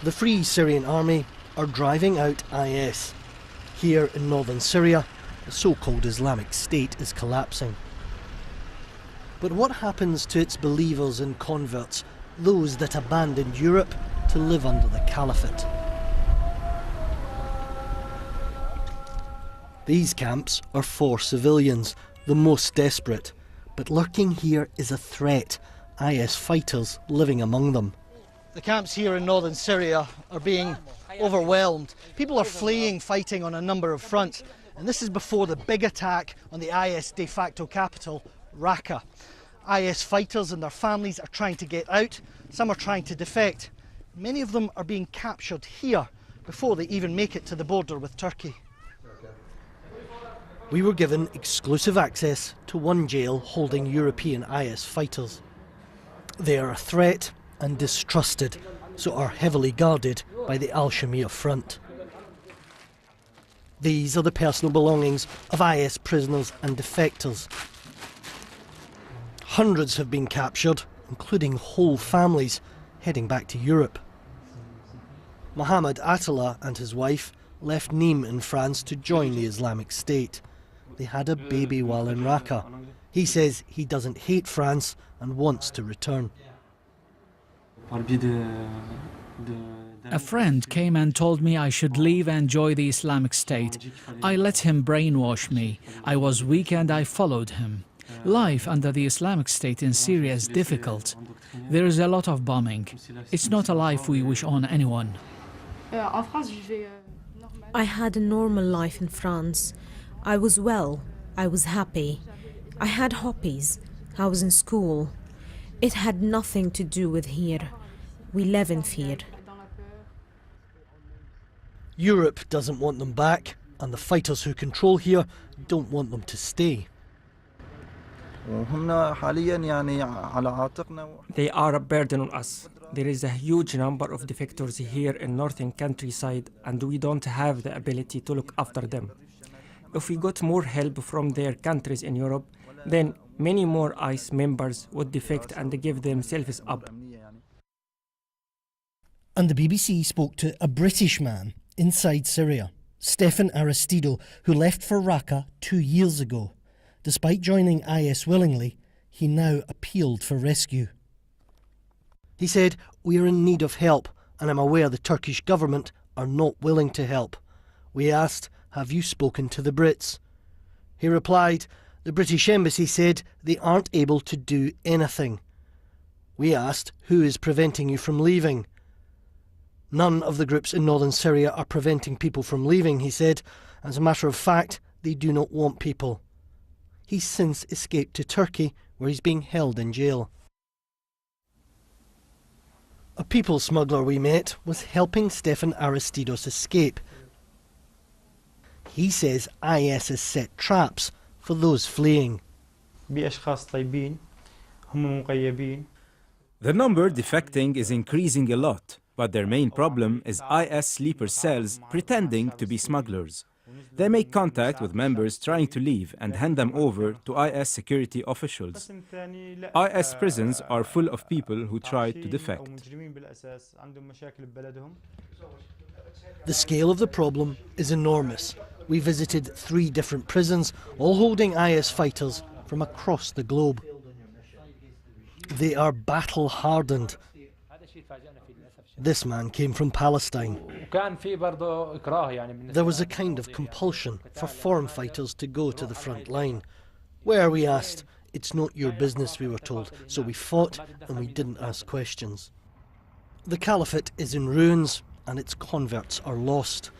The Free Syrian Army are driving out IS. Here in northern Syria, the so-called Islamic State is collapsing. But what happens to its believers and converts, those that abandoned Europe to live under the caliphate? These camps are for civilians, the most desperate. But lurking here is a threat, IS fighters living among them. The camps here in northern Syria are being overwhelmed. People are fleeing fighting on a number of fronts. And this is before the big attack on the IS de facto capital, Raqqa. IS fighters and their families are trying to get out. Some are trying to defect. Many of them are being captured here before they even make it to the border with Turkey. We were given exclusive access to one jail holding European IS fighters. They are a threat and distrusted, so are heavily guarded by the Al-Shamir front. These are the personal belongings of IS prisoners and defectors. Hundreds have been captured, including whole families heading back to Europe. Mohammed Attila and his wife left Nîmes in France to join the Islamic State. They had a baby while in Raqqa. He says he doesn't hate France and wants to return. A friend came and told me I should leave and join the Islamic State. I let him brainwash me. I was weak and I followed him. Life under the Islamic State in Syria is difficult. There is a lot of bombing. It's not a life we wish on anyone. I had a normal life in France. I was well. I was happy. I had hobbies. I was in school. It had nothing to do with here. We live in fear. Europe doesn't want them back, and the fighters who control here don't want them to stay. They are a burden on us. There is a huge number of defectors here in northern countryside, and we don't have the ability to look after them. If we got more help from their countries in Europe, then many more IS members would defect and give themselves up. And the BBC spoke to a British man inside Syria, Stefan Aristido, who left for Raqqa 2 years ago. Despite joining IS willingly, he now appealed for rescue. He said, "We are in need of help, and I'm aware the Turkish government are not willing to help." We asked, "Have you spoken to the Brits?" He replied, "The British Embassy said they aren't able to do anything." We asked, "Who is preventing you from leaving?" "None of the groups in northern Syria are preventing people from leaving," he said. "As a matter of fact, they do not want people." He's since escaped to Turkey, where he's being held in jail. A people smuggler we met was helping Stefan Aristidos escape. He says IS has set traps for those fleeing. The number defecting is increasing a lot, but their main problem is IS sleeper cells pretending to be smugglers. They make contact with members trying to leave and hand them over to IS security officials. IS prisons are full of people who try to defect. The scale of the problem is enormous. We visited 3 different prisons, all holding IS fighters from across the globe. They are battle-hardened. This man came from Palestine. There was a kind of compulsion for foreign fighters to go to the front line. Where, we asked. It's not your business, we were told, so we fought and we didn't ask questions. The caliphate is in ruins and its converts are lost.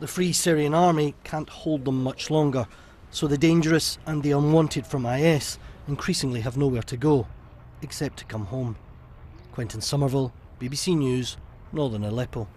The Free Syrian Army can't hold them much longer, so the dangerous and the unwanted from IS increasingly have nowhere to go, except to come home. Quentin Somerville, BBC News, Northern Aleppo.